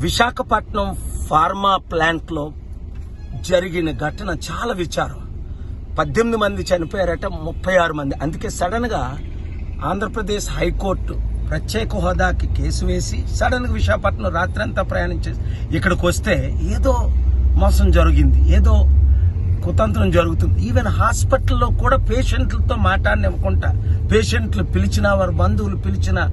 Visakhapatnam pharma ప్లాంట్లో జరిగిన ఘటన చాలా విచారం. 18 మంది చనిపోయారట, 36 మంది. అందుకే సడన్గా ఆంధ్రప్రదేశ్ హైకోర్టు ప్రత్యేక హోదాకి కేసు వేసి సడన్గా విశాఖపట్నం రాత్రంతా ప్రయాణించేసి ఇక్కడికి వస్తే ఏదో మోసం జరిగింది, ఏదో కుతంత్రం జరుగుతుంది. ఈవెన్ హాస్పిటల్లో కూడా పేషెంట్లతో మాట్లాడనివ్వకుండా, పేషెంట్లు పిలిచినా వారి బంధువులు పిలిచినా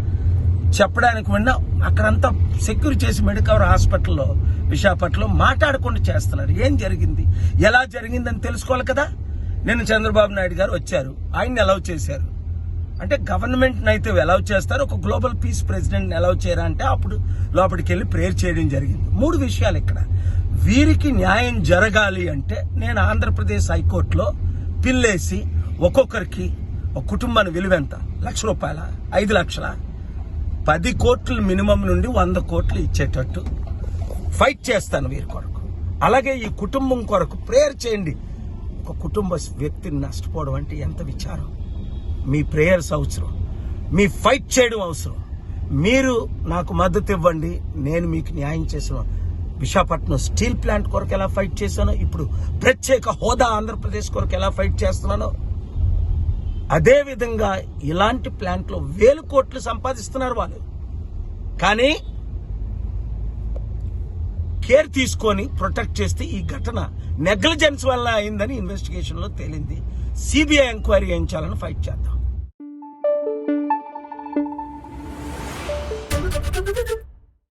చెప్పడానికి విన్నా అక్కడంతా సెక్యూర్ చేసి మెడికవర్ హాస్పిటల్లో విశాఖపట్నంలో మాట్లాడకుండా చేస్తున్నారు. ఏం జరిగింది, ఎలా జరిగిందని తెలుసుకోవాలి కదా. నిన్న చంద్రబాబు నాయుడు గారు వచ్చారు, ఆయన్ని అలౌ చేశారు. అంటే గవర్నమెంట్ని అయితే అలౌ చేస్తారు, ఒక గ్లోబల్ పీస్ ప్రెసిడెంట్ని అలౌ చేయరా అంటే అప్పుడు లోపలికి వెళ్ళి ప్రేయర్ చేయడం జరిగింది. 3 విషయాలు ఇక్కడ. వీరికి న్యాయం జరగాలి అంటే నేను ఆంధ్రప్రదేశ్ హైకోర్టులో పిల్లేసి ఒక్కొక్కరికి ఒక కుటుంబాన్ని విలువెంత, ₹1,00,000, 5 లక్షల, 10 కోట్లు మినిమం నుండి 100 కోట్లు ఇచ్చేటట్టు ఫైట్ చేస్తాను వీరి కొరకు. అలాగే ఈ కుటుంబం కొరకు ప్రేయర్ చేయండి. ఒక కుటుంబ వ్యక్తిని నష్టపోవడం అంటే ఎంత విచారం. మీ ప్రేయర్స్ అవసరం, మీ ఫైట్ చేయడం అవసరం. మీరు నాకు మద్దతు ఇవ్వండి, నేను మీకు న్యాయం చేసిన విశాఖపట్నం స్టీల్ ప్లాంట్ కొరకు ఎలా ఫైట్ చేశానో, ఇప్పుడు ప్రత్యేక హోదా ఆంధ్రప్రదేశ్ కొరకు ఎలా ఫైట్ చేస్తున్నానో, అదే విధంగా ఇలాంటి ప్లాంట్లో 1000 కోట్లు సంపాదిస్తున్నారు వాళ్ళు. కానీ కేర్ తీసుకొని ప్రొటెక్ట్ చేస్తే ఈ ఘటన నెగ్లిజెన్స్ వల్ల అయిందని ఇన్వెస్టిగేషన్ లో తేలింది. సిబిఐ ఎంక్వైరీ చేయించాలని ఫైట్ చేద్దాం.